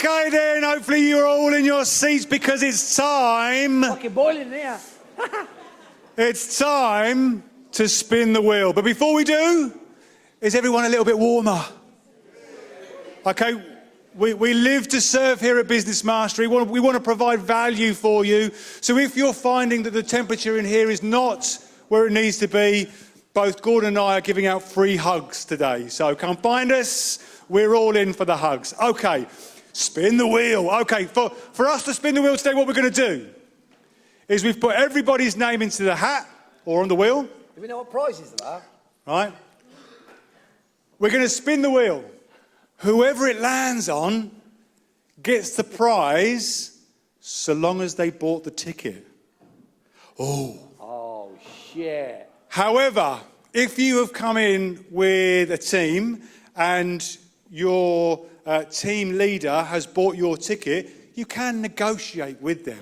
Okay then, hopefully you're all in your seats because it's time. Fucking boiling here. It's time to spin the wheel. But before we do, is everyone a little bit warmer? Okay, we live to serve here at Business Mastery. We want to provide value for you. So if you're finding that the temperature in here is not where it needs to be, both Gordon and I are giving out free hugs today. So come find us. We're all in for the hugs. Okay, spin the wheel. Okay, for us to spin the wheel today, what we're going to do is we've put everybody's name into the hat or on the wheel. Do we know what prizes there are? Right. We're going to spin the wheel. Whoever it lands on gets the prize so long as they bought the ticket. Oh, shit. However, if you have come in with a team and your team leader has bought your ticket, you can negotiate with them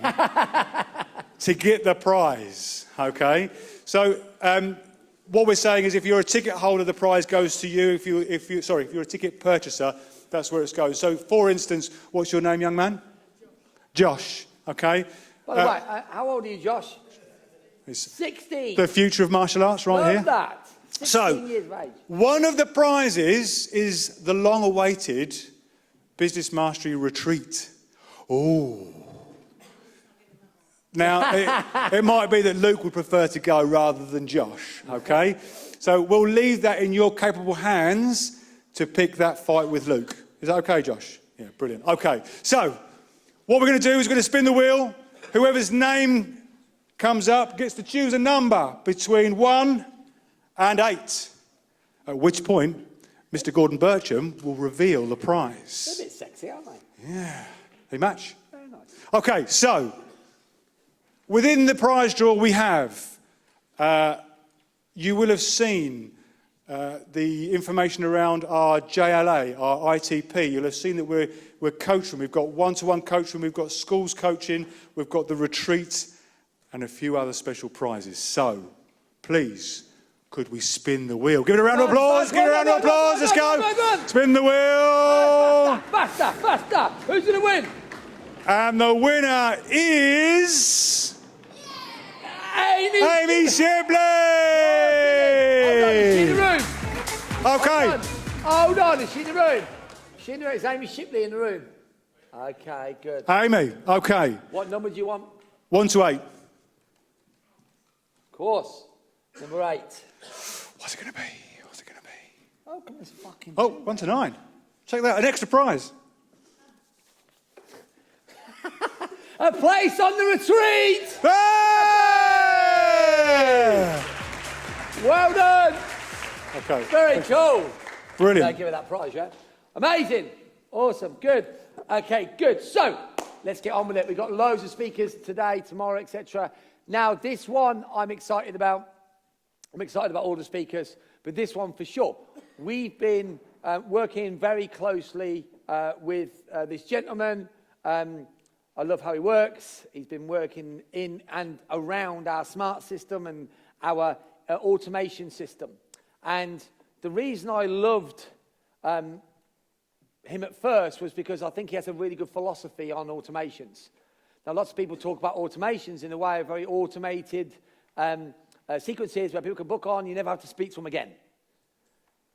to get the prize, okay? So what we're saying is if you're a ticket holder, the prize goes to you. If you're a ticket purchaser, that's where it goes. So, for instance, what's your name, young man? Josh, okay? By the way, how old are you, Josh? 16. The future of martial arts right Love here. that. 16 years of age. One of the prizes is the long-awaited Business Mastery Retreat. Oh. Now, it might be that Luke would prefer to go rather than Josh, okay? So we'll leave that in your capable hands to pick that fight with Luke. Is that okay, Josh? Yeah, brilliant. Okay, so what we're going to do is we're going to spin the wheel. Whoever's name comes up gets to choose a number between 1 and 8, at which point Mr. Gordon Bircham will reveal the prize. They're a bit sexy, aren't they? Yeah, they match. Very nice. Okay, so within the prize draw we have, you will have seen the information around our JLA, our ITP. You'll have seen that we're coaching. We've got one-to-one coaching, we've got schools coaching, we've got the retreat, and a few other special prizes. So, please, could we spin the wheel? Give it a round of applause. Give it a round of applause. Let's go. Spin the wheel. Faster. Who's going to win? And the winner is Amy Shipley. Is she in the room? Okay. Hold on. Is she in the room? She in the room. Is Amy Shipley in the room? Okay, good. Amy, okay. What number do you want? 1 to 8. Of course. Number 8. What's it going to be? Oh, come on, it's fucking... Oh, 1 to 9. Check that, an extra prize. A place on the retreat! Hey! Well done! Okay. Very cool. Brilliant. Give her that prize, yeah? Amazing. Awesome. Good. Okay, good. So, let's get on with it. We've got loads of speakers today, tomorrow, etc. Now, this one I'm excited about. I'm excited about all the speakers, but this one for sure. We've been working very closely with this gentleman. I love how he works. He's been working in and around our smart system and our automation system. And the reason I loved him at first was because I think he has a really good philosophy on automations. Now, lots of people talk about automations in a way of very automated sequences where people can book on, you never have to speak to them again.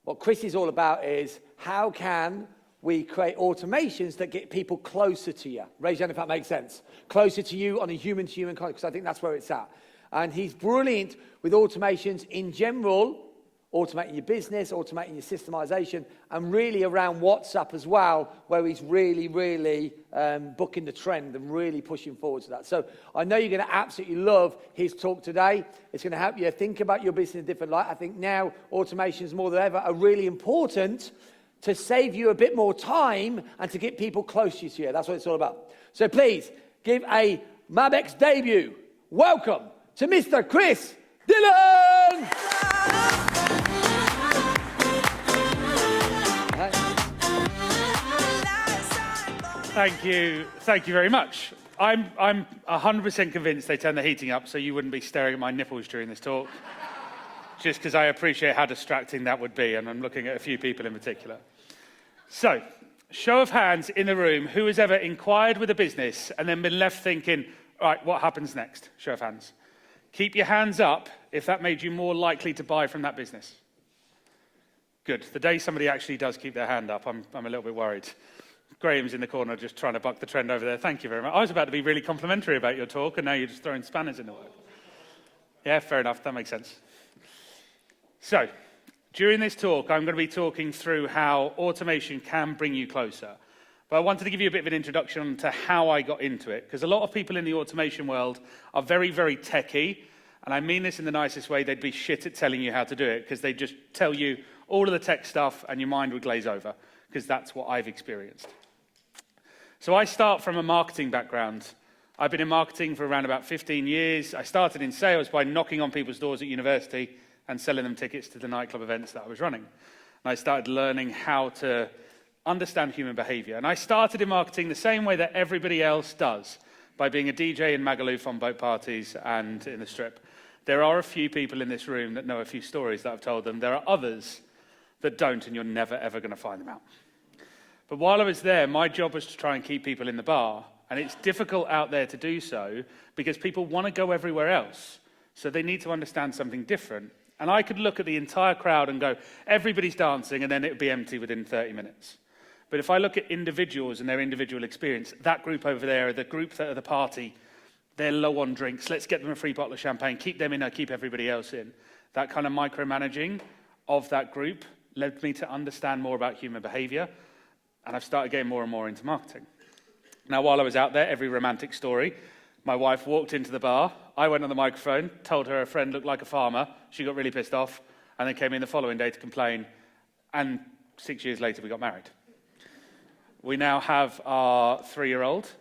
What Chris is all about is how can we create automations that get people closer to you? Raise your hand if that makes sense. Closer to you on a human-to-human contact, because I think that's where it's at. And he's brilliant with automations in general, automating your business, automating your systemization, and really around WhatsApp as well, where he's really booking the trend and really pushing forward to that. So I know you're going to absolutely love his talk today. It's going to help you think about your business in a different light. I think now automations more than ever are really important to save you a bit more time and to get people closer to you. That's what it's all about. So please, give a MABx debut. Welcome to Mr. Chris Dillon! Thank you very much. I'm 100% convinced they turned the heating up so you wouldn't be staring at my nipples during this talk. Just because I appreciate how distracting that would be, and I'm looking at a few people in particular. So, Show of hands in the room, who has ever inquired with a business and then been left thinking, all right, what happens next? Show of hands. Keep your hands up if that made you more likely to buy from that business. Good. The day somebody actually does keep their hand up, I'm a little bit worried. Graham's in the corner just trying to buck the trend over there. Thank you very much. I was about to be really complimentary about your talk, and now you're just throwing spanners in the work. Yeah, fair enough. That makes sense. So, during this talk, I'm going to be talking through how automation can bring you closer. But I wanted to give you a bit of an introduction to how I got into it, because a lot of people in the automation world are very, very techie, and I mean this in the nicest way. They'd be shit at telling you how to do it, because they just tell you all of the tech stuff and your mind would glaze over, because that's what I've experienced. So I start from a marketing background. I've been in marketing for around about 15 years. I started in sales by knocking on people's doors at university and selling them tickets to the nightclub events that I was running. And I started learning how to understand human behavior. And I started in marketing the same way that everybody else does, by being a DJ in Magaluf on boat parties and in the Strip. There are a few people in this room that know a few stories that I've told them. There are others that don't, and you're never, ever going to find them out. But while I was there, my job was to try and keep people in the bar. And it's difficult out there to do so because people want to go everywhere else. So they need to understand something different. And I could look at the entire crowd and go, everybody's dancing, and then it would be empty within 30 minutes. But if I look at individuals and their individual experience, that group over there, the group that are the party, they're low on drinks, let's get them a free bottle of champagne, keep them in, keep everybody else in. That kind of micromanaging of that group led me to understand more about human behavior, and I've started getting more and more into marketing. Now, while I was out there, every romantic story, my wife walked into the bar, I went on the microphone, told her friend looked like a farmer, she got really pissed off, and then came in the following day to complain, and 6 years later we got married. We now have our 3-year-old,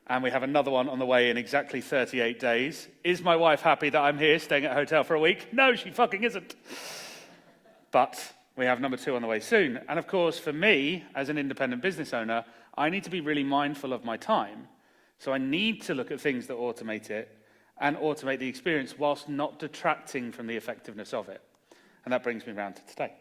and we have another one on the way in exactly 38 days. Is my wife happy that I'm here staying at a hotel for a week? No, she fucking isn't. But we have number 2 on the way soon. And of course, for me, as an independent business owner, I need to be really mindful of my time. So I need to look at things that automate it and automate the experience whilst not detracting from the effectiveness of it. And that brings me around to today.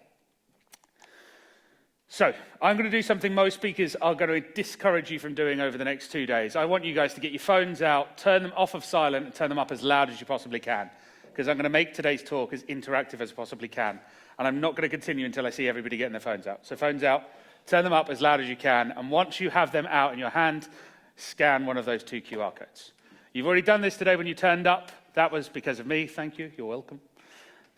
So I'm going to do something most speakers are going to discourage you from doing over the next 2 days. I want you guys to get your phones out, turn them off of silent, and turn them up as loud as you possibly can, because I'm going to make today's talk as interactive as I possibly can. And I'm not going to continue until I see everybody getting their phones out. So phones out, turn them up as loud as you can, and once you have them out in your hand, scan one of those 2 QR codes. You've already done this today when you turned up. That was because of me. Thank you. You're welcome.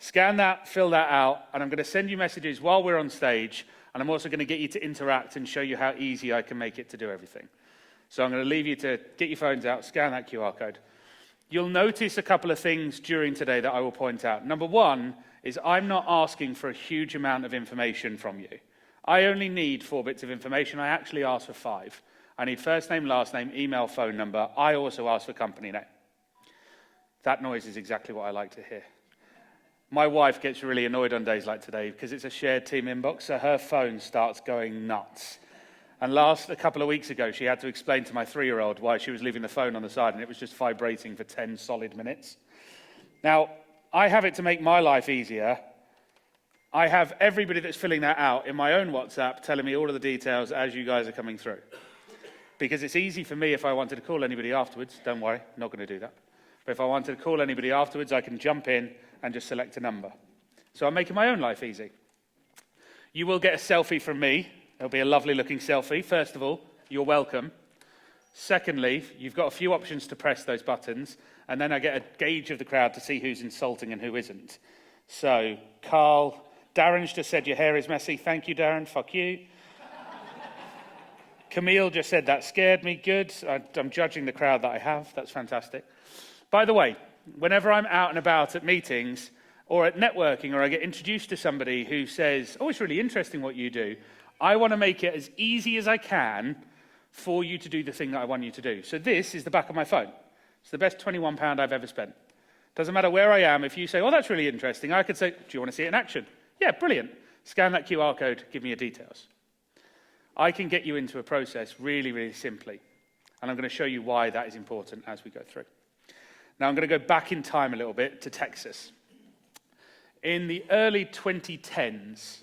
Scan that, fill that out, and I'm going to send you messages while we're on stage, and I'm also going to get you to interact and show you how easy I can make it to do everything. So I'm going to leave you to get your phones out, scan that QR code. You'll notice a couple of things during today that I will point out. Number 1 is I'm not asking for a huge amount of information from you. I only need 4 bits of information. I actually ask for 5. I need first name, last name, email, phone number. I also ask for company name. That noise is exactly what I like to hear. My wife gets really annoyed on days like today because it's a shared team inbox, so her phone starts going nuts. And a couple of weeks ago, she had to explain to my 3-year-old why she was leaving the phone on the side, and it was just vibrating for 10 solid minutes. Now, I have it to make my life easier. I have everybody that's filling that out in my own WhatsApp telling me all of the details as you guys are coming through. Because it's easy for me if I wanted to call anybody afterwards. Don't worry, I'm not going to do that. But if I wanted to call anybody afterwards, I can jump in and just select a number. So I'm making my own life easy. You will get a selfie from me. It'll be a lovely looking selfie. First of all, you're welcome. Secondly, you've got a few options to press those buttons, and then I get a gauge of the crowd to see who's insulting and who isn't. So, Darren's just said your hair is messy. Thank you, Darren. Fuck you. Camille just said that scared me. Good. I'm judging the crowd that I have. That's fantastic. By the way, whenever I'm out and about at meetings or at networking, or I get introduced to somebody who says, oh, it's really interesting what you do, I want to make it as easy as I can for you to do the thing that I want you to do. So this is the back of my phone. It's the best £21 I've ever spent. Doesn't matter where I am. If you say, oh, that's really interesting, I could say, do you want to see it in action? Yeah, brilliant. Scan that QR code, give me your details. I can get you into a process really, really simply. And I'm going to show you why that is important as we go through. Now, I'm going to go back in time a little bit to Texas. In the early 2010s,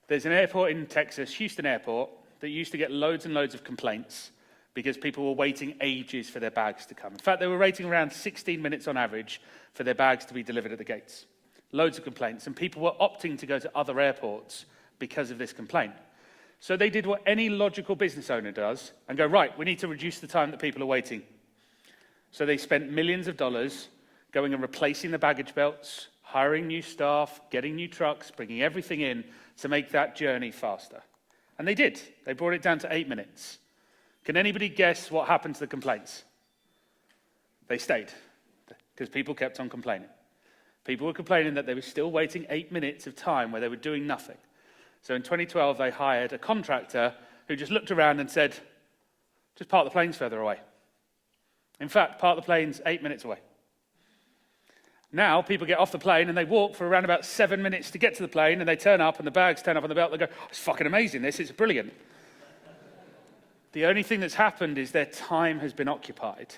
there's an airport in Texas, Houston Airport, that used to get loads and loads of complaints because people were waiting ages for their bags to come. In fact, they were waiting around 16 minutes on average for their bags to be delivered at the gates. Loads of complaints, and people were opting to go to other airports because of this complaint. So they did what any logical business owner does and go, right, we need to reduce the time that people are waiting. So they spent millions of dollars going and replacing the baggage belts, hiring new staff, getting new trucks, bringing everything in to make that journey faster. And they did. They brought it down to 8 minutes. Can anybody guess what happened to the complaints? They stayed, because people kept on complaining. People were complaining that they were still waiting 8 minutes of time where they were doing nothing. So in 2012, they hired a contractor who just looked around and said, just park the planes further away. In fact, park the planes 8 minutes away. Now, people get off the plane and they walk for around about 7 minutes to get to the plane, and they turn up and the bags turn up on the belt. They go, oh, it's fucking amazing, it's brilliant. The only thing that's happened is their time has been occupied.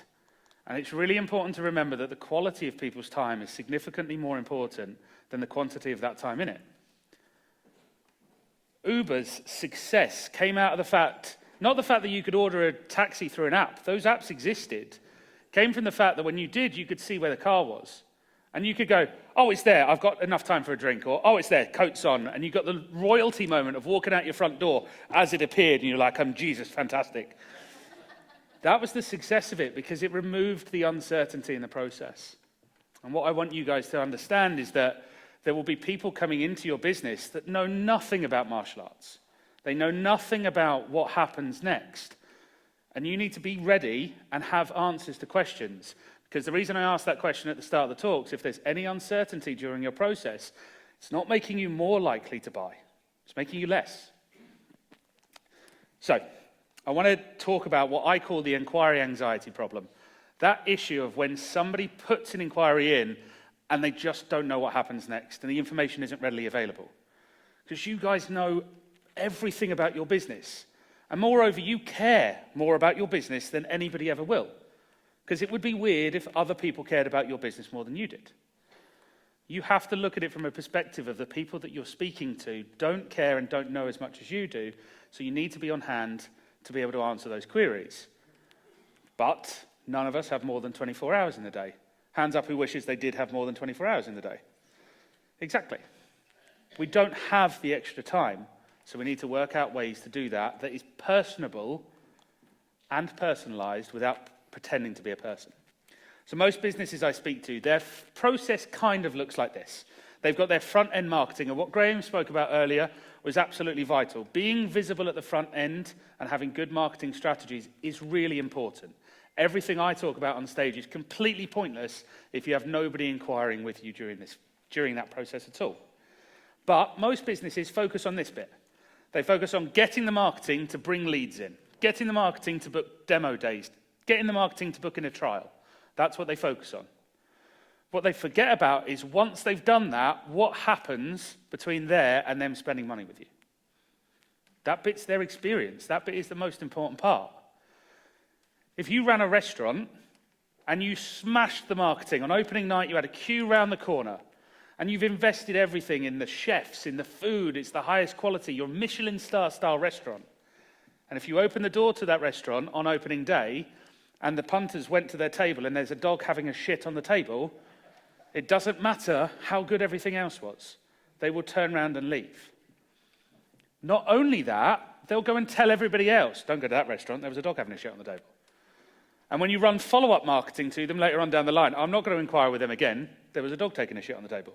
And it's really important to remember that the quality of people's time is significantly more important than the quantity of that time in it. Uber's success came out of the fact, not the fact that you could order a taxi through an app. Those apps existed. Came from the fact that when you did, you could see where the car was. And you could go, oh, it's there, I've got enough time for a drink. Or, oh, it's there, coat's on. And you got the royalty moment of walking out your front door as it appeared. And you're like, Jesus, fantastic. That was the success of it, because it removed the uncertainty in the process. And what I want you guys to understand is that there will be people coming into your business that know nothing about martial arts. They know nothing about what happens next. And you need to be ready and have answers to questions. Because the reason I asked that question at the start of the talks, if there's any uncertainty during your process, it's not making you more likely to buy. It's making you less. So, I want to talk about what I call the inquiry anxiety problem. That issue of when somebody puts an inquiry in and they just don't know what happens next and the information isn't readily available. Because you guys know everything about your business. And moreover, you care more about your business than anybody ever will. Because it would be weird if other people cared about your business more than you did. You have to look at it from a perspective of the people that you're speaking to don't care and don't know as much as you do, so you need to be on hand to be able to answer those queries. But none of us have more than 24 hours in the day. Hands up who wishes they did have more than 24 hours in the day. Exactly. We don't have the extra time, so we need to work out ways to do that is personable and personalized without pretending to be a person. So most businesses I speak to, their process kind of looks like this. They've got their front-end marketing, and what Graham spoke about earlier was absolutely vital. Being visible at the front end and having good marketing strategies is really important. Everything I talk about on stage is completely pointless if you have nobody inquiring with you during that process at all. But most businesses focus on this bit. They focus on getting the marketing to bring leads in, getting the marketing to book demo days, getting the marketing to book in a trial. That's what they focus on. What they forget about is once they've done that, what happens between there and them spending money with you. That bit's their experience. That bit is the most important part. If you ran a restaurant and you smashed the marketing, on opening night you had a queue round the corner, and you've invested everything in the chefs, in the food, it's the highest quality, you're a Michelin star-style restaurant. And if you open the door to that restaurant on opening day, and the punters went to their table and there's a dog having a shit on the table, it doesn't matter how good everything else was. They will turn around and leave. Not only that, they'll go and tell everybody else, don't go to that restaurant, there was a dog having a shit on the table. And when you run follow-up marketing to them later on down the line, I'm not going to inquire with them again, there was a dog taking a shit on the table.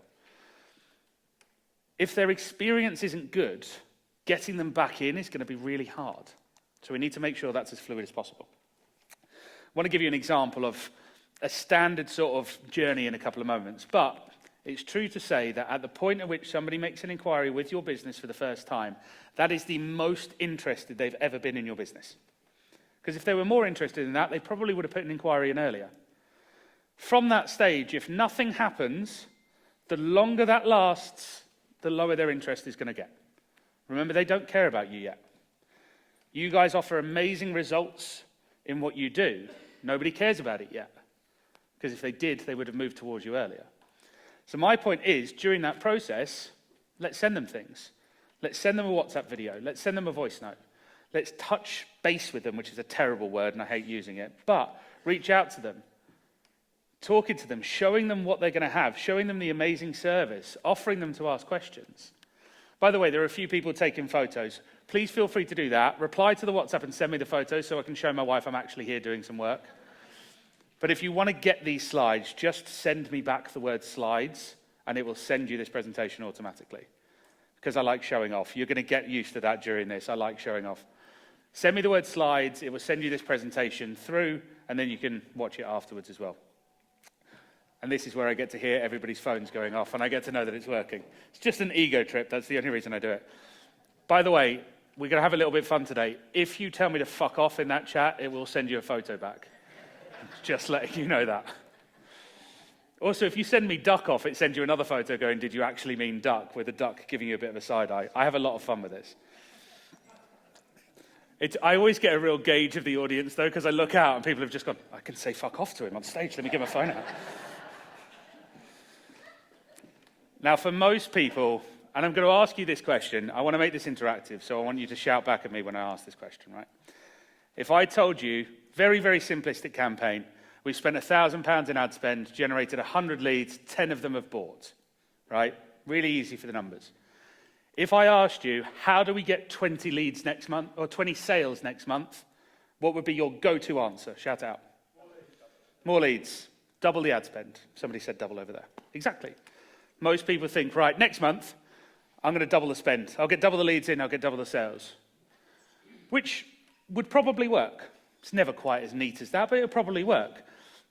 If their experience isn't good, getting them back in is going to be really hard. So we need to make sure that's as fluid as possible. I want to give you an example of a standard sort of journey in a couple of moments, but it's true to say that at the point at which somebody makes an inquiry with your business for the first time, that is the most interested they've ever been in your business. Because if they were more interested in that, they probably would have put an inquiry in earlier. From that stage, if nothing happens, the longer that lasts, the lower their interest is going to get. Remember, they don't care about you yet. You guys offer amazing results in what you do. Nobody cares about it yet. Because if they did, they would have moved towards you earlier. So my point is, during that process, let's send them things. Let's send them a WhatsApp video. Let's send them a voice note. Let's touch base with them, which is a terrible word and I hate using it, but reach out to them, talking to them, showing them what they're going to have, showing them the amazing service, offering them to ask questions. By the way, there are a few people taking photos. Please feel free to do that. Reply to the WhatsApp and send me the photos so I can show my wife I'm actually here doing some work. But if you want to get these slides, just send me back the word slides and it will send you this presentation automatically. Because I like showing off. You're going to get used to that during this. I like showing off. Send me the word slides. It will send you this presentation through and then you can watch it afterwards as well. And this is where I get to hear everybody's phones going off and I get to know that it's working. It's just an ego trip. That's the only reason I do it. By the way, we're going to have a little bit of fun today. If you tell me to fuck off in that chat, it will send you a photo back. Just letting you know that. Also, if you send me duck off, it sends you another photo going, did you actually mean duck? With the duck giving you a bit of a side eye. I have a lot of fun with this. I always get a real gauge of the audience, though, because I look out and people have just gone, I can say fuck off to him on stage. Let me get my phone out. Now, for most people, and I'm going to ask you this question. I want to make this interactive, so I want you to shout back at me when I ask this question, right? If I told you, very, very simplistic campaign, we've spent £1,000 in ad spend, generated 100 leads, 10 of them have bought, right? Really easy for the numbers. If I asked you, how do we get 20 leads next month, or 20 sales next month, what would be your go-to answer? Shout out. More leads. Double the ad spend. Somebody said double over there. Exactly. Most people think, right, next month, I'm going to double the spend. I'll get double the leads in, I'll get double the sales. Which would probably work. It's never quite as neat as that, but it'll probably work.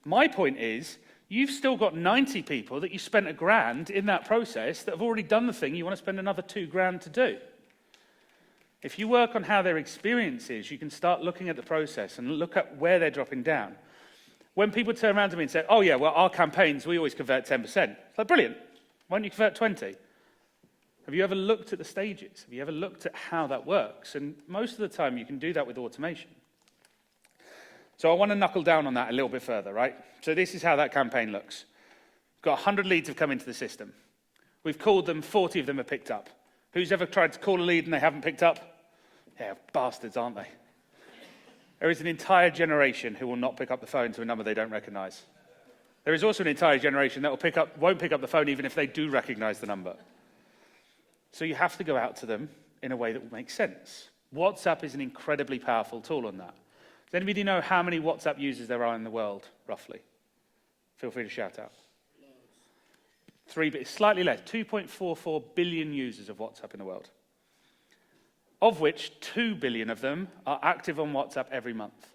My point is, you've still got 90 people that you spent £1,000 in that process that have already done the thing you want to spend another £2,000 to do. If you work on how their experience is, you can start looking at the process and look at where they're dropping down. When people turn around to me and say, oh yeah, well, our campaigns, we always convert 10%. It's like, brilliant. Why don't you convert 20? Have you ever looked at the stages? Have you ever looked at how that works? And most of the time, you can do that with automation. So I want to knuckle down on that a little bit further, right? So this is how that campaign looks. We've got 100 leads have come into the system. We've called them, 40 of them are picked up. Who's ever tried to call a lead and they haven't picked up? Yeah, bastards, aren't they? There is an entire generation who will not pick up the phone to a number they don't recognize. There is also an entire generation that won't pick up the phone even if they do recognize the number. So you have to go out to them in a way that will make sense. WhatsApp is an incredibly powerful tool on that. Does anybody know how many WhatsApp users there are in the world, roughly? Feel free to shout out. Slightly less, 2.44 billion users of WhatsApp in the world. Of which 2 billion of them are active on WhatsApp every month.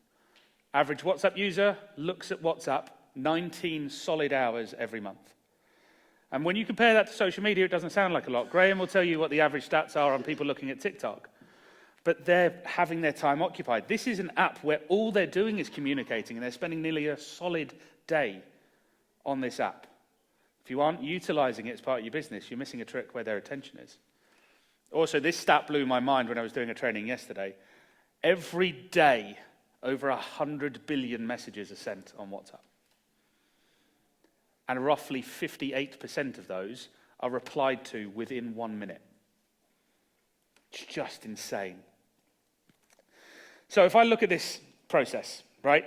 Average WhatsApp user looks at WhatsApp 19 solid hours every month. And when you compare that to social media, it doesn't sound like a lot. Graham will tell you what the average stats are on people looking at TikTok. But they're having their time occupied. This is an app where all they're doing is communicating, and they're spending nearly a solid day on this app. If you aren't utilizing it as part of your business, you're missing a trick where their attention is. Also, this stat blew my mind when I was doing a training yesterday. Every day, over 100 billion messages are sent on WhatsApp. And roughly 58% of those are replied to within 1 minute. It's just insane. So if I look at this process, right?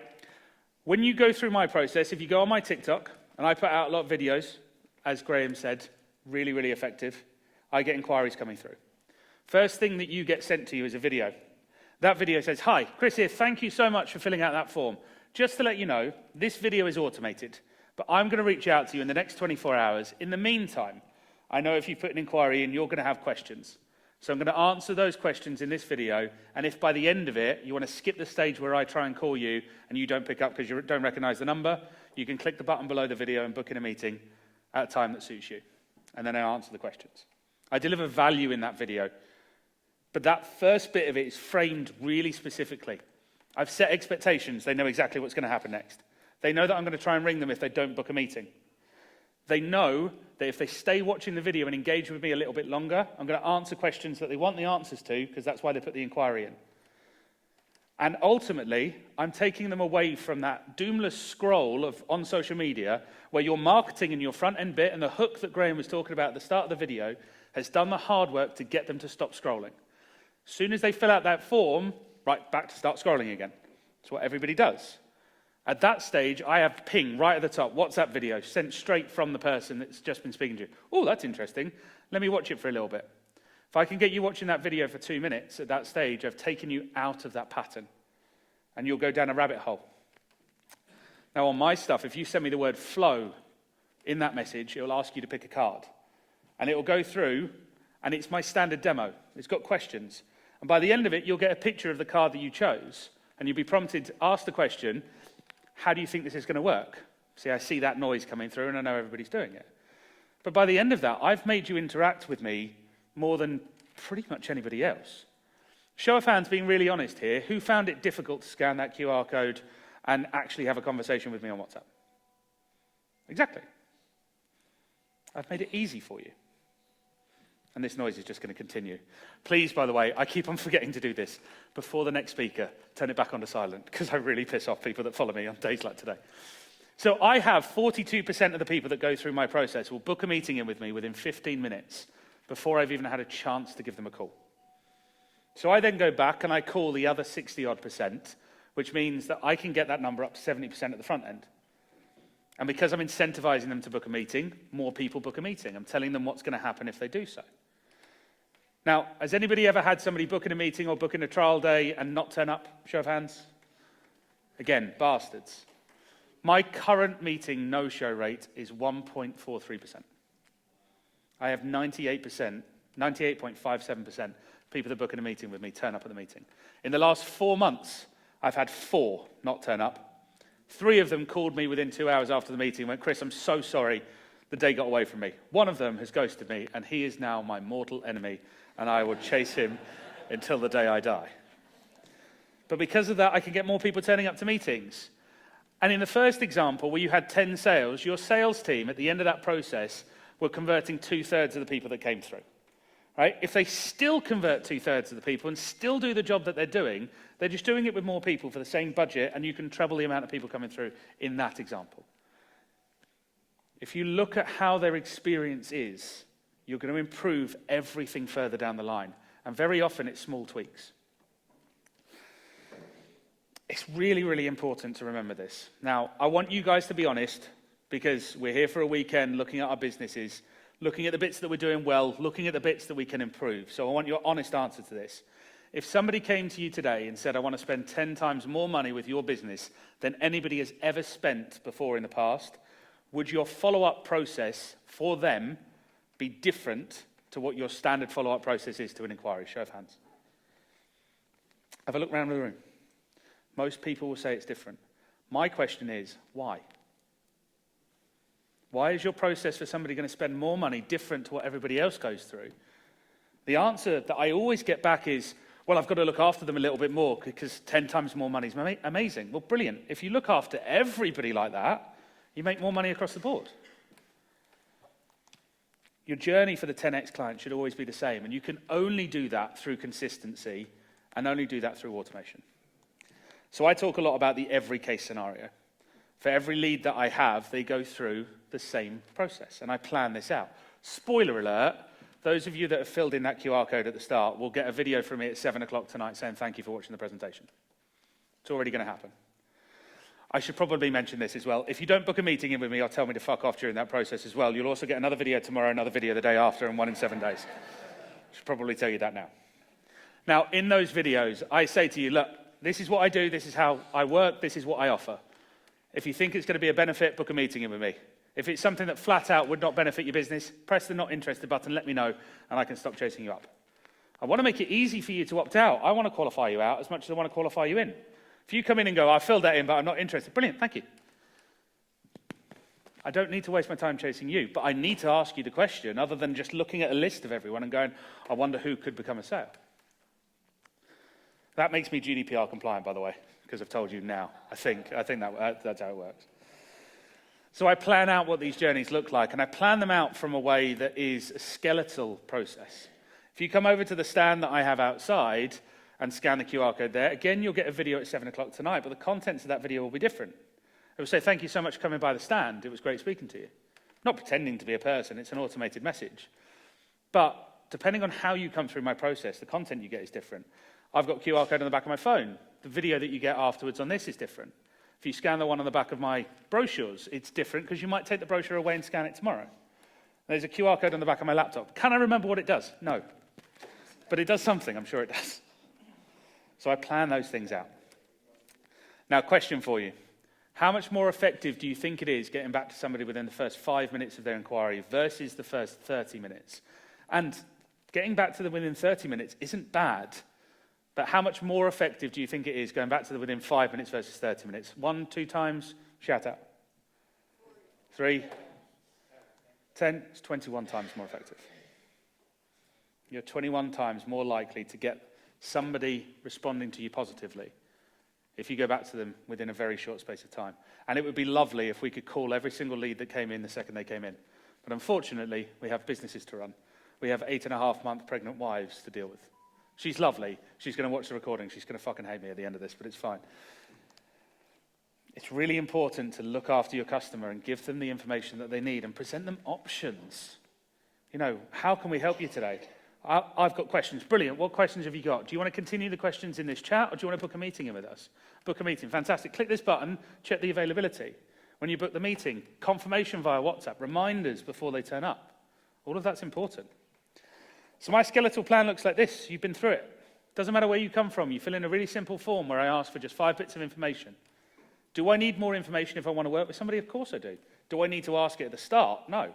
When you go through my process, if you go on my TikTok, and I put out a lot of videos, as Graham said, really, really effective, I get inquiries coming through. First thing that you get sent to you is a video. That video says, hi, Chris here, thank you so much for filling out that form. Just to let you know, this video is automated, but I'm going to reach out to you in the next 24 hours. In the meantime, I know if you put an inquiry in, you're going to have questions. So I'm going to answer those questions in this video, and if by the end of it, you want to skip the stage where I try and call you, and you don't pick up because you don't recognize the number, you can click the button below the video and book in a meeting at a time that suits you. And then I answer the questions. I deliver value in that video. But that first bit of it is framed really specifically. I've set expectations. They know exactly what's going to happen next. They know that I'm going to try and ring them if they don't book a meeting. They know that if they stay watching the video and engage with me a little bit longer, I'm going to answer questions that they want the answers to, because that's why they put the inquiry in. And ultimately, I'm taking them away from that doomless scroll on social media where your marketing and your front-end bit and the hook that Graham was talking about at the start of the video has done the hard work to get them to stop scrolling. As soon as they fill out that form, right back to start scrolling again. It's what everybody does. At that stage, I have ping right at the top, WhatsApp video, sent straight from the person that's just been speaking to you. Oh, that's interesting. Let me watch it for a little bit. If I can get you watching that video for 2 minutes, at that stage, I've taken you out of that pattern. And you'll go down a rabbit hole. Now, on my stuff, if you send me the word flow in that message, it will ask you to pick a card. And it will go through, and it's my standard demo. It's got questions. And by the end of it, you'll get a picture of the card that you chose, and you'll be prompted to ask the question, how do you think this is going to work? See, I see that noise coming through, and I know everybody's doing it. But by the end of that, I've made you interact with me more than pretty much anybody else. Show of hands, being really honest here, who found it difficult to scan that QR code and actually have a conversation with me on WhatsApp? Exactly. I've made it easy for you. And this noise is just going to continue. Please, by the way, I keep on forgetting to do this. Before the next speaker, turn it back onto silent, because I really piss off people that follow me on days like today. So I have 42% of the people that go through my process will book a meeting in with me within 15 minutes before I've even had a chance to give them a call. So I then go back and I call the other 60-odd%, which means that I can get that number up to 70% at the front end. And because I'm incentivizing them to book a meeting, more people book a meeting. I'm telling them what's going to happen if they do so. Now, has anybody ever had somebody book in a meeting or book in a trial day and not turn up? Show of hands. Again, bastards. My current meeting no-show rate is 1.43%. I have 98.57% people that book in a meeting with me turn up at the meeting. In the last 4 months, I've had 4 not turn up. 3 of them called me within 2 hours after the meeting and went, Chris, I'm so sorry the day got away from me. One of them has ghosted me, and he is now my mortal enemy, and I will chase him until the day I die. But because of that, I can get more people turning up to meetings. And in the first example, where you had 10 sales, your sales team, at the end of that process, were converting 2/3 of the people that came through. Right? If they still convert 2/3 of the people and still do the job that they're doing, they're just doing it with more people for the same budget, and you can treble the amount of people coming through in that example. If you look at how their experience is, you're going to improve everything further down the line. And very often it's small tweaks. It's really, really important to remember this. Now, I want you guys to be honest, because we're here for a weekend looking at our businesses, looking at the bits that we're doing well, looking at the bits that we can improve. So I want your honest answer to this. If somebody came to you today and said, I want to spend 10 times more money with your business than anybody has ever spent before in the past, would your follow-up process for them be different to what your standard follow-up process is to an inquiry? Show of hands. Have a look around the room. Most people will say it's different. My question is, why? Why is your process for somebody going to spend more money different to what everybody else goes through? The answer that I always get back is, well, I've got to look after them a little bit more because 10 times more money is amazing. Well, brilliant. If you look after everybody like that, you make more money across the board. Your journey for the 10x client should always be the same, and you can only do that through consistency and only do that through automation. So I talk a lot about the every case scenario. For every lead that I have, they go through the same process, and I plan this out. Spoiler alert, those of you that have filled in that QR code at the start will get a video from me at 7 o'clock tonight saying thank you for watching the presentation. It's already going to happen. I should probably mention this as well. If you don't book a meeting in with me or tell me to fuck off during that process as well, you'll also get another video tomorrow, another video the day after, and one in 7 days. I should probably tell you that now. Now, in those videos, I say to you, look, this is what I do, this is how I work, this is what I offer. If you think it's going to be a benefit, book a meeting in with me. If it's something that flat out would not benefit your business, press the not interested button, let me know, and I can stop chasing you up. I want to make it easy for you to opt out. I want to qualify you out as much as I want to qualify you in. If you come in and go, I filled that in, but I'm not interested, brilliant, thank you. I don't need to waste my time chasing you, but I need to ask you the question other than just looking at a list of everyone and going, I wonder who could become a sale. That makes me GDPR compliant, by the way, because I've told you now. I think that's how it works. So I plan out what these journeys look like, and I plan them out from a way that is a skeletal process. If you come over to the stand that I have outside and scan the QR code there, again, you'll get a video at 7 o'clock tonight, but the contents of that video will be different. It will say, thank you so much for coming by the stand. It was great speaking to you. Not pretending to be a person, it's an automated message. But depending on how you come through my process, the content you get is different. I've got QR code on the back of my phone. The video that you get afterwards on this is different. If you scan the one on the back of my brochures, it's different because you might take the brochure away and scan it tomorrow. There's a QR code on the back of my laptop. Can I remember what it does? No. But it does something, I'm sure it does. So I plan those things out. Now, question for you. How much more effective do you think it is getting back to somebody within the first 5 minutes of their inquiry versus the first 30 minutes? And getting back to them within 30 minutes isn't bad, but how much more effective do you think it is going back to them within 5 minutes versus 30 minutes? 1, 2 times? Shout out. 3? 10? It's 21 times more effective. You're 21 times more likely to get somebody responding to you positively if you go back to them within a very short space of time. And it would be lovely if we could call every single lead that came in the second they came in. But unfortunately, we have businesses to run. We have 8.5-month pregnant wives to deal with. She's lovely. She's going to watch the recording. She's going to fucking hate me at the end of this, but it's fine. It's really important to look after your customer and give them the information that they need and present them options. You know, how can we help you today? I've got questions. Brilliant. What questions have you got? Do you want to continue the questions in this chat, or do you want to book a meeting in with us? Book a meeting. Fantastic. Click this button, check the availability. When you book the meeting, confirmation via WhatsApp, reminders before they turn up. All of that's important. So my skeletal plan looks like this. You've been through it. Doesn't matter where you come from. You fill in a really simple form where I ask for just 5 bits of information. Do I need more information if I want to work with somebody? Of course I do. Do I need to ask it at the start? No.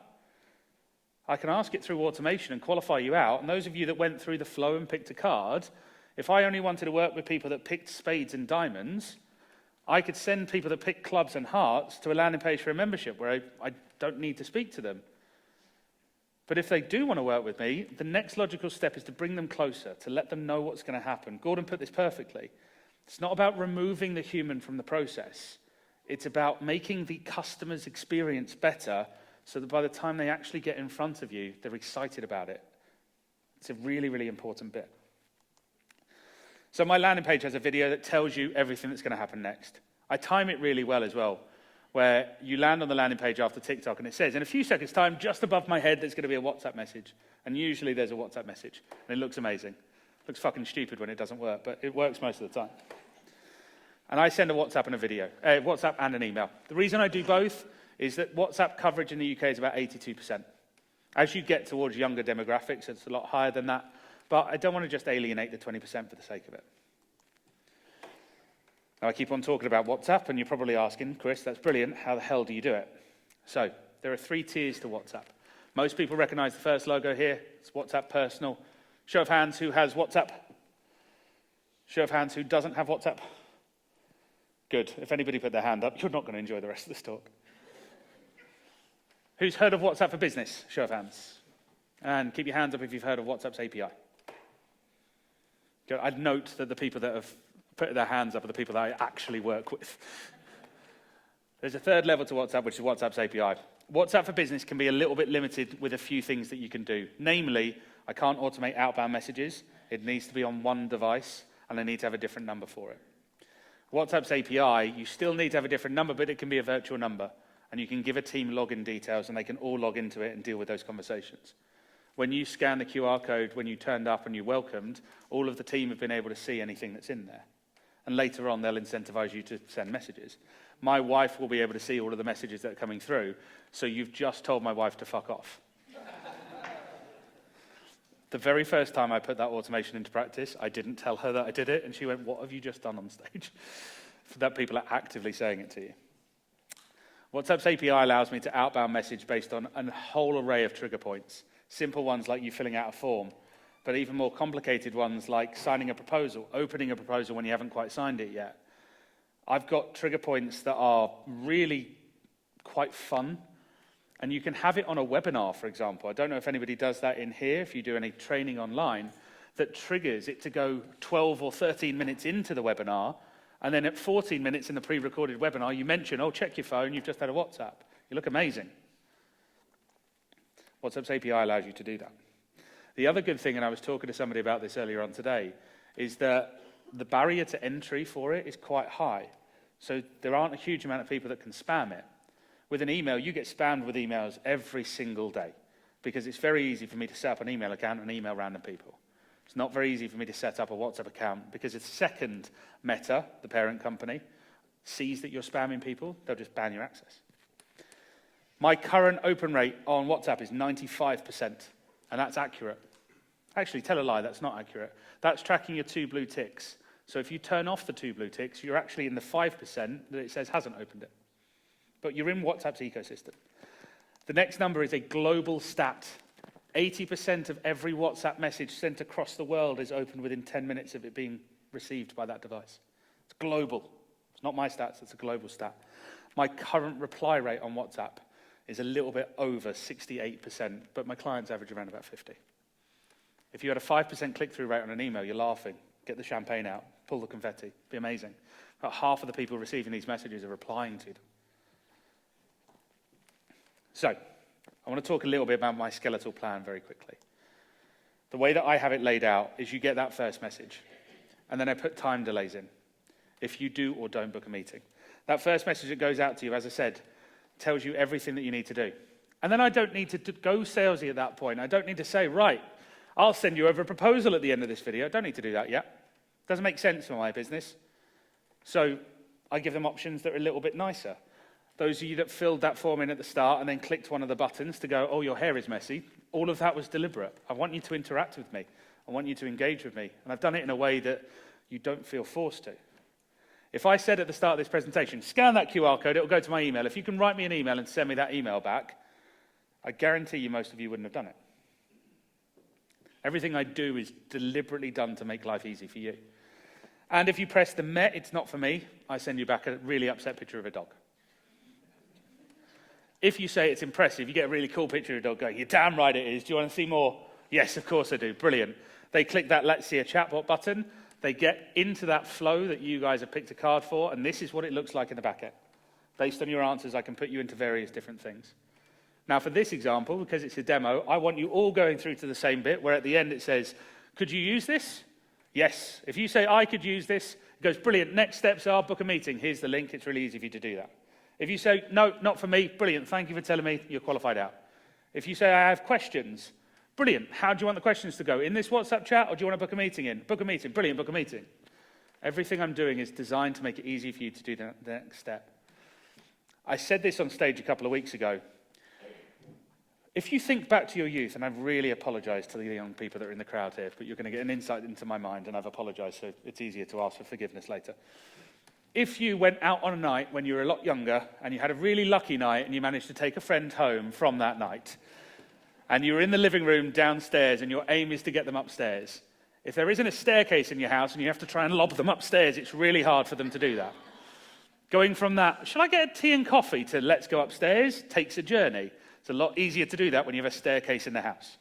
I can ask it through automation and qualify you out. And those of you that went through the flow and picked a card, if I only wanted to work with people that picked spades and diamonds, I could send people that picked clubs and hearts to a landing page for a membership where I don't need to speak to them. But if they do want to work with me, the next logical step is to bring them closer, to let them know what's going to happen. Gordon put this perfectly. It's not about removing the human from the process. It's about making the customer's experience better so that by the time they actually get in front of you, they're excited about it. It's a really, really important bit. So my landing page has a video that tells you everything that's going to happen next. I time it really well as well, where you land on the landing page after TikTok and it says, in a few seconds' time, just above my head, there's going to be a WhatsApp message. And usually there's a WhatsApp message. And it looks amazing. It looks fucking stupid when it doesn't work, but it works most of the time. And I send a WhatsApp and a video, WhatsApp and an email. The reason I do both is that WhatsApp coverage in the UK is about 82%. As you get towards younger demographics, it's a lot higher than that. But I don't want to just alienate the 20% for the sake of it. Now, I keep on talking about WhatsApp, and you're probably asking, Chris, that's brilliant. How the hell do you do it? So there are 3 tiers to WhatsApp. Most people recognize the first logo here. It's WhatsApp Personal. Show of hands who has WhatsApp. Show of hands who doesn't have WhatsApp. Good. If anybody put their hand up, you're not going to enjoy the rest of this talk. Who's heard of WhatsApp for Business? Show of hands. And keep your hands up if you've heard of WhatsApp's API. Good. I'd note that the people that have put their hands up are the people that I actually work with. There's a third level to WhatsApp, which is WhatsApp's API. WhatsApp for Business can be a little bit limited with a few things that you can do. Namely, I can't automate outbound messages. It needs to be on one device, and I need to have a different number for it. WhatsApp's API, you still need to have a different number, but it can be a virtual number. And you can give a team login details, and they can all log into it and deal with those conversations. When you scan the QR code, when you turned up and you welcomed, all of the team have been able to see anything that's in there. And later on, they'll incentivize you to send messages. My wife will be able to see all of the messages that are coming through, so you've just told my wife to fuck off. The very first time I put that automation into practice, I didn't tell her that I did it, and she went, what have you just done on stage? For that people are actively saying it to you. WhatsApp's API allows me to outbound message based on a whole array of trigger points. Simple ones like you filling out a form, but even more complicated ones like signing a proposal, opening a proposal when you haven't quite signed it yet. I've got trigger points that are really quite fun, and you can have it on a webinar, for example. I don't know if anybody does that in here, if you do any training online, that triggers it to go 12 or 13 minutes into the webinar, and then at 14 minutes in the pre-recorded webinar, you mention, oh, check your phone, you've just had a WhatsApp. You look amazing. WhatsApp's API allows you to do that. The other good thing, and I was talking to somebody about this earlier on today, is that the barrier to entry for it is quite high. So there aren't a huge amount of people that can spam it. With an email, you get spammed with emails every single day because it's very easy for me to set up an email account and email random people. It's not very easy for me to set up a WhatsApp account because the second Meta, the parent company, sees that you're spamming people, they'll just ban your access. My current open rate on WhatsApp is 95%, and that's accurate. Actually, tell a lie, that's not accurate. That's tracking your 2 blue ticks. So if you turn off the 2 blue ticks, you're actually in the 5% that it says hasn't opened it. But you're in WhatsApp's ecosystem. The next number is a global stat. 80% of every WhatsApp message sent across the world is opened within 10 minutes of it being received by that device. It's global. It's not my stats, it's a global stat. My current reply rate on WhatsApp is a little bit over 68%, but my clients average around about 50. If you had a 5% click-through rate on an email, you're laughing. Get the champagne out, pull the confetti, be amazing. About half of the people receiving these messages are replying to them. So, I want to talk a little bit about my skeletal plan very quickly. The way that I have it laid out is you get that first message, and then I put time delays in, if you do or don't book a meeting. That first message that goes out to you, as I said, tells you everything that you need to do. And then I don't need to go salesy at that point. I don't need to say, right, I'll send you over a proposal at the end of this video. I don't need to do that yet. Doesn't make sense for my business. So I give them options that are a little bit nicer. Those of you that filled that form in at the start and then clicked one of the buttons to go, oh, your hair is messy, all of that was deliberate. I want you to interact with me. I want you to engage with me. And I've done it in a way that you don't feel forced to. If I said at the start of this presentation, scan that QR code, it'll go to my email. If you can write me an email and send me that email back, I guarantee you most of you wouldn't have done it. Everything I do is deliberately done to make life easy for you. And if you press the Met, it's not for me, I send you back a really upset picture of a dog. If you say it's impressive, you get a really cool picture of a dog going, you're damn right it is. Do you want to see more? Yes, of course I do. Brilliant. They click that Let's See a Chatbot button. They get into that flow that you guys have picked a card for, and this is what it looks like in the back end. Based on your answers, I can put you into various different things. Now, for this example, because it's a demo, I want you all going through to the same bit where at the end it says, could you use this? Yes. If you say, I could use this, it goes, brilliant. Next steps are book a meeting. Here's the link. It's really easy for you to do that. If you say, no, not for me, brilliant. Thank you for telling me. You're qualified out. If you say, I have questions, brilliant. How do you want the questions to go? In this WhatsApp chat, or do you want to book a meeting in? Book a meeting. Brilliant. Book a meeting. Everything I'm doing is designed to make it easy for you to do the next step. I said this on stage a couple of weeks ago. If you think back to your youth, and I really apologize to the young people that are in the crowd here, but you're going to get an insight into my mind, and I've apologized, so it's easier to ask for forgiveness later. If you went out on a night when you were a lot younger, and you had a really lucky night, and you managed to take a friend home from that night, and you were in the living room downstairs, and your aim is to get them upstairs, if there isn't a staircase in your house, and you have to try and lob them upstairs, it's really hard for them to do that. Going from that, shall I get a tea and coffee, to let's go upstairs, takes a journey. It's a lot easier to do that when you have a staircase in the house.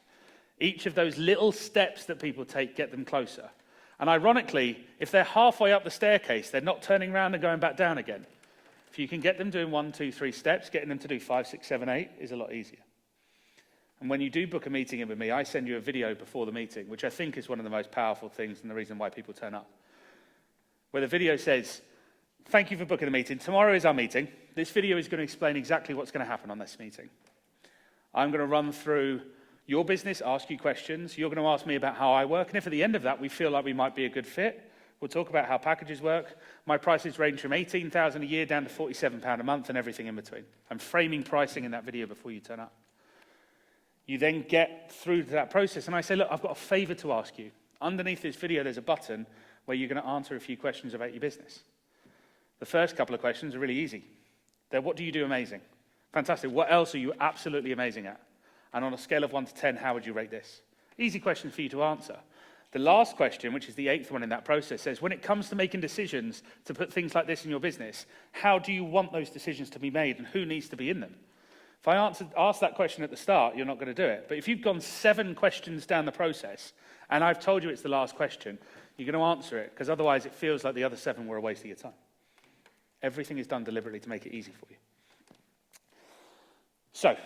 Each of those little steps that people take get them closer. And ironically, if they're halfway up the staircase, they're not turning around and going back down again. If you can get them doing 1, 2, 3 steps, getting them to do 5, 6, 7, 8 is a lot easier. And when you do book a meeting in with me, I send you a video before the meeting, which I think is one of the most powerful things and the reason why people turn up. Where the video says, thank you for booking the meeting. Tomorrow is our meeting. This video is going to explain exactly what's going to happen on this meeting. I'm going to run through your business, ask you questions. You're going to ask me about how I work. And if at the end of that we feel like we might be a good fit, we'll talk about how packages work. My prices range from $18,000 a year down to £47 a month and everything in between. I'm framing pricing in that video before you turn up. You then get through to that process. And I say, look, I've got a favor to ask you. Underneath this video, there's a button where you're going to answer a few questions about your business. The first couple of questions are really easy. They're, what do you do amazing? Fantastic. What else are you absolutely amazing at? And on a scale of 1 to 10, how would you rate this? Easy question for you to answer. The last question, which is the 8th one in that process, says, when it comes to making decisions to put things like this in your business, how do you want those decisions to be made and who needs to be in them? If I ask that question at the start, you're not going to do it. But if you've gone 7 questions down the process, and I've told you it's the last question, you're going to answer it, because otherwise it feels like the other 7 were a waste of your time. Everything is done deliberately to make it easy for you. So,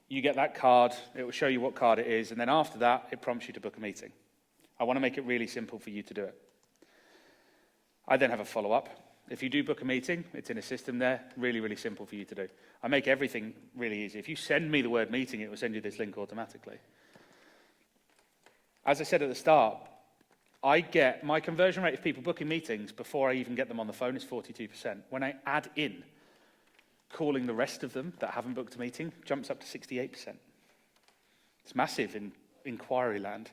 you get that card, it will show you what card it is, and then after that, it prompts you to book a meeting. I want to make it really simple for you to do it. I then have a follow-up. If you do book a meeting, it's in a system there, really, really simple for you to do. I make everything really easy. If you send me the word meeting, it will send you this link automatically. as I said at the start, my conversion rate of people booking meetings before I even get them on the phone is 42%. When I add in calling the rest of them that haven't booked a meeting, jumps up to 68%. It's massive in inquiry land.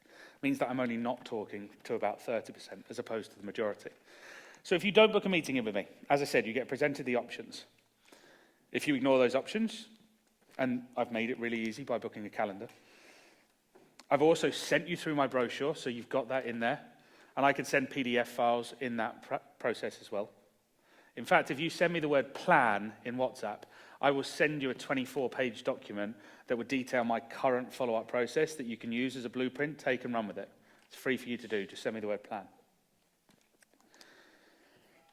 It means that I'm only not talking to about 30% as opposed to the majority. So if you don't book a meeting in with me, as I said, you get presented the options. If you ignore those options, and I've made it really easy by booking a calendar, I've also sent you through my brochure, so you've got that in there, and I can send PDF files in that process as well. In fact, if you send me the word plan in WhatsApp, I will send you a 24-page document that would detail my current follow-up process that you can use as a blueprint, take and run with it. It's free for you to do, just send me the word plan.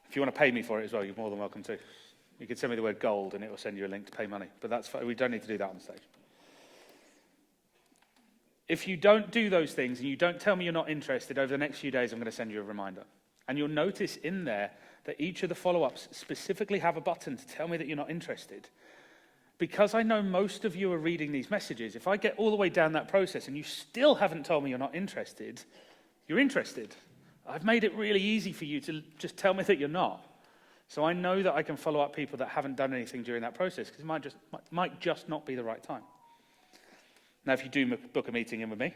If you want to pay me for it as well, you're more than welcome to. You can send me the word gold and it will send you a link to pay money, but that's fine. We don't need to do that on stage. If you don't do those things and you don't tell me you're not interested, over the next few days I'm going to send you a reminder. And you'll notice in there that each of the follow-ups specifically have a button to tell me that you're not interested. Because I know most of you are reading these messages, if I get all the way down that process and you still haven't told me you're not interested, you're interested. I've made it really easy for you to just tell me that you're not. So I know that I can follow up people that haven't done anything during that process because it might just not be the right time. Now, if you do book a meeting in with me,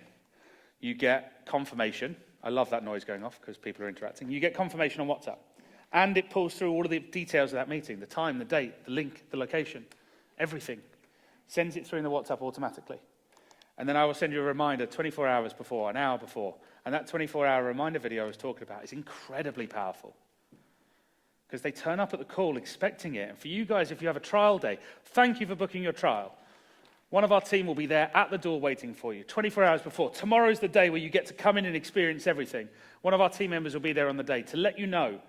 you get confirmation. I love that noise going off because people are interacting. You get confirmation on WhatsApp. And it pulls through all of the details of that meeting, the time, the date, the link, the location, everything. Sends it through in the WhatsApp automatically. And then I will send you a reminder 24 hours before, an hour before. And that 24-hour reminder video I was talking about is incredibly powerful. Because they turn up at the call expecting it. And for you guys, if you have a trial day, thank you for booking your trial. One of our team will be there at the door waiting for you, 24 hours before. Tomorrow's the day where you get to come in and experience everything. One of our team members will be there on the day to let you know,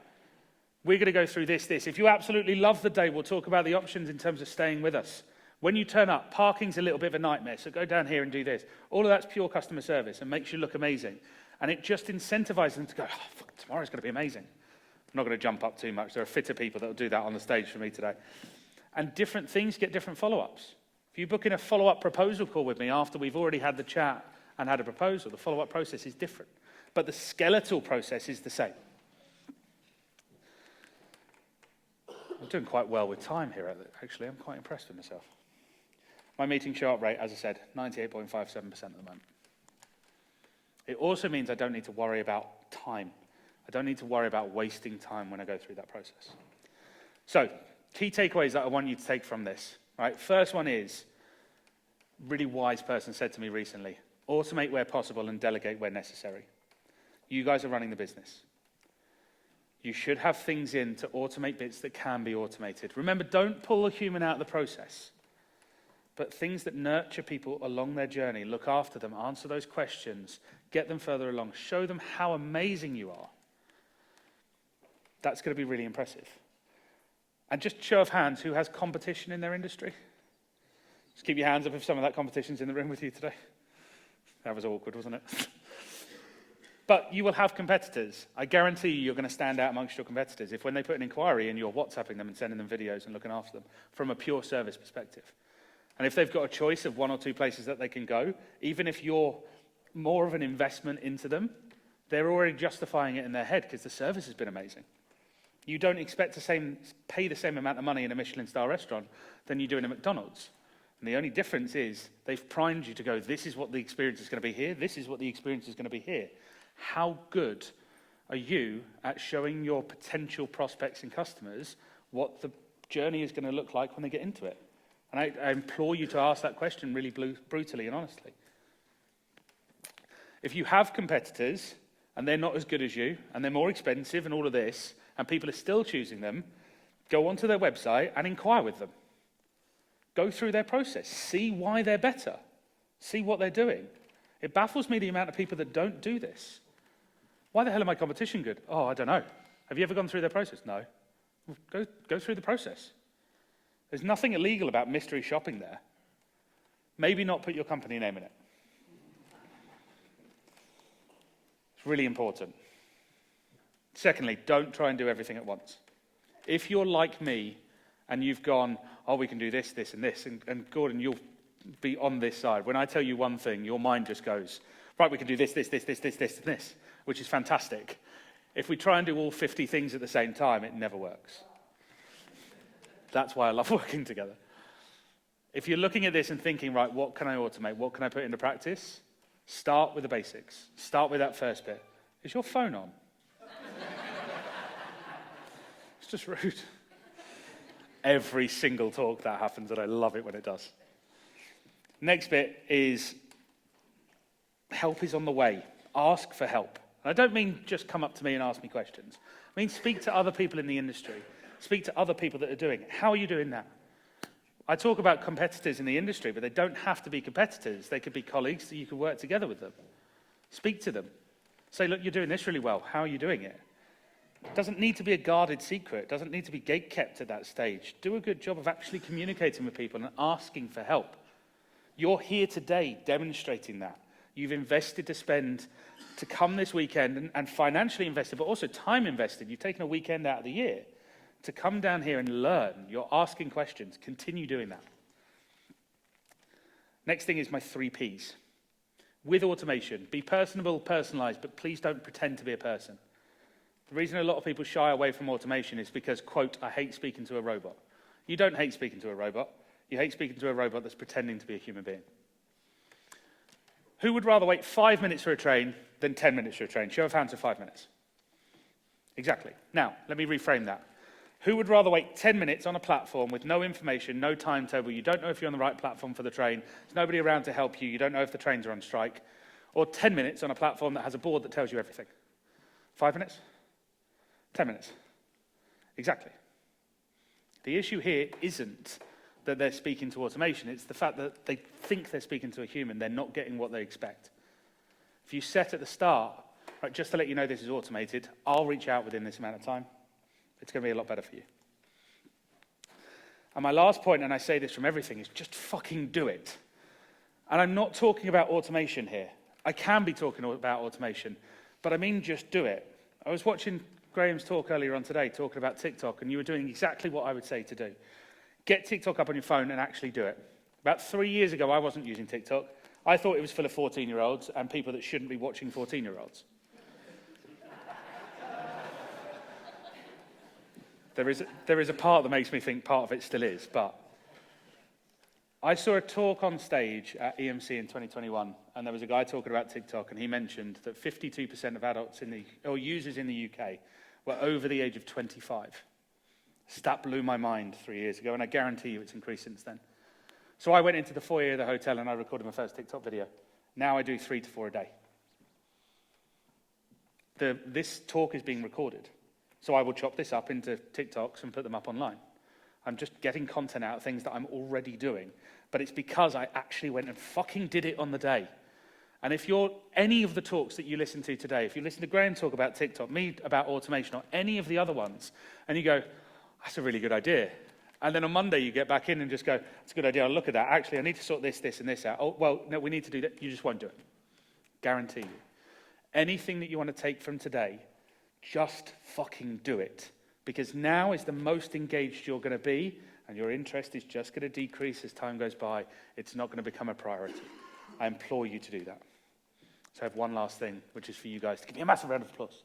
we're going to go through this. If you absolutely love the day, we'll talk about the options in terms of staying with us. When you turn up, parking's a little bit of a nightmare, so go down here and do this. All of that's pure customer service and makes you look amazing. And it just incentivizes them to go, oh, fuck, tomorrow's going to be amazing. I'm not going to jump up too much. There are fitter people that will do that on the stage for me today. And different things get different follow-ups. If you book in a follow-up proposal call with me after we've already had the chat and had a proposal, the follow-up process is different. But the skeletal process is the same. I'm doing quite well with time here, actually. I'm quite impressed with myself. My meeting show-up rate, as I said, 98.57% at the moment. It also means I don't need to worry about time. I don't need to worry about wasting time when I go through that process. So, key takeaways that I want you to take from this. Right? First one is, a really wise person said to me recently, automate where possible and delegate where necessary. You guys are running the business. You should have things in to automate bits that can be automated. Remember, don't pull a human out of the process. But things that nurture people along their journey, look after them, answer those questions, get them further along, show them how amazing you are. That's going to be really impressive. And just show of hands, who has competition in their industry? Just keep your hands up if some of that competition's in the room with you today. That was awkward, wasn't it? But you will have competitors. I guarantee you're going to stand out amongst your competitors if when they put an inquiry in, you're WhatsApping them and sending them videos and looking after them from a pure service perspective. And if they've got a choice of one or two places that they can go, even if you're more of an investment into them, they're already justifying it in their head because the service has been amazing. You don't expect to pay the same amount of money in a Michelin star restaurant than you do in a McDonald's. And the only difference is they've primed you to go, this is what the experience is going to be here, this is what the experience is going to be here. How good are you at showing your potential prospects and customers what the journey is going to look like when they get into it? And I implore you to ask that question really brutally and honestly. If you have competitors and they're not as good as you and they're more expensive and all of this, and people are still choosing them, go onto their website and inquire with them. Go through their process. See why they're better. See what they're doing. It baffles me the amount of people that don't do this. Why the hell are my competition good? Oh, I don't know. Have you ever gone through their process? No. Well, go through the process. There's nothing illegal about mystery shopping there. Maybe not put your company name in it. It's really important. Secondly, don't try and do everything at once. If you're like me and you've gone, oh, we can do this, this, and this, and Gordon, you'll be on this side. When I tell you one thing, your mind just goes, right, we can do this, this, this, this, this, this, and this, which is fantastic. If we try and do all 50 things at the same time, it never works. That's why I love working together. If you're looking at this and thinking, right, what can I automate? What can I put into practice? Start with the basics. Start with that first bit. Is your phone on? It's just rude. Every single talk that happens, and I love it when it does. Next bit is help is on the way. Ask for help. And I don't mean just come up to me and ask me questions. I mean speak to other people in the industry. Speak to other people that are doing it. How are you doing that? I talk about competitors in the industry, but they don't have to be competitors. They could be colleagues that you could work together with them. Speak to them. Say, look, you're doing this really well. How are you doing it? It doesn't need to be a guarded secret. It doesn't need to be gatekept at that stage. Do a good job of actually communicating with people and asking for help. You're here today demonstrating that. You've invested to come this weekend and financially invested, but also time invested. You've taken a weekend out of the year to come down here and learn. You're asking questions. Continue doing that. Next thing is my 3 Ps. With automation, be personable, personalized, but please don't pretend to be a person. The reason a lot of people shy away from automation is because, quote, I hate speaking to a robot. You don't hate speaking to a robot. You hate speaking to a robot that's pretending to be a human being. Who would rather wait 5 minutes for a train than 10 minutes for a train? Show of hands for 5 minutes. Exactly. Now, let me reframe that. Who would rather wait 10 minutes on a platform with no information, no timetable, you don't know if you're on the right platform for the train, there's nobody around to help you, you don't know if the trains are on strike, or 10 minutes on a platform that has a board that tells you everything? 5 minutes? 10 minutes? Exactly. The issue here isn't that they're speaking to automation, it's the fact that they think they're speaking to a human, they're not getting what they expect. If you set at the start, right, just to let you know this is automated, I'll reach out within this amount of time, it's going to be a lot better for you. And my last point, and I say this from everything, is just fucking do it. And I'm not talking about automation here. I can be talking about automation, but I mean just do it. I was watching Graham's talk earlier on today, talking about TikTok, and you were doing exactly what I would say to do. Get TikTok up on your phone and actually do it. About 3 years ago, I wasn't using TikTok. I thought it was full of 14-year-olds and people that shouldn't be watching 14-year-olds. There is a part that makes me think part of it still is, but I saw a talk on stage at EMC in 2021, and there was a guy talking about TikTok, and he mentioned that 52% of adults or users in the UK were over the age of 25. That blew my mind 3 years ago, and I guarantee you it's increased since then. So I went into the foyer of the hotel and I recorded my first TikTok video. Now I do 3 to 4 a day. This talk is being recorded. So I will chop this up into TikToks and put them up online. I'm just getting content out of things that I'm already doing. But it's because I actually went and fucking did it on the day. And if you're any of the talks that you listen to today, if you listen to Graham talk about TikTok, me about automation, or any of the other ones, and you go, that's a really good idea. And then on Monday you get back in and just go, that's a good idea, I'll look at that. Actually, I need to sort this, this, and this out. Oh, well, no, we need to do that. You just won't do it. Guarantee you. Anything that you want to take from today, just fucking do it. Because now is the most engaged you're going to be, and your interest is just going to decrease as time goes by. It's not going to become a priority. I implore you to do that. So I have one last thing, which is for you guys to give me a massive round of applause.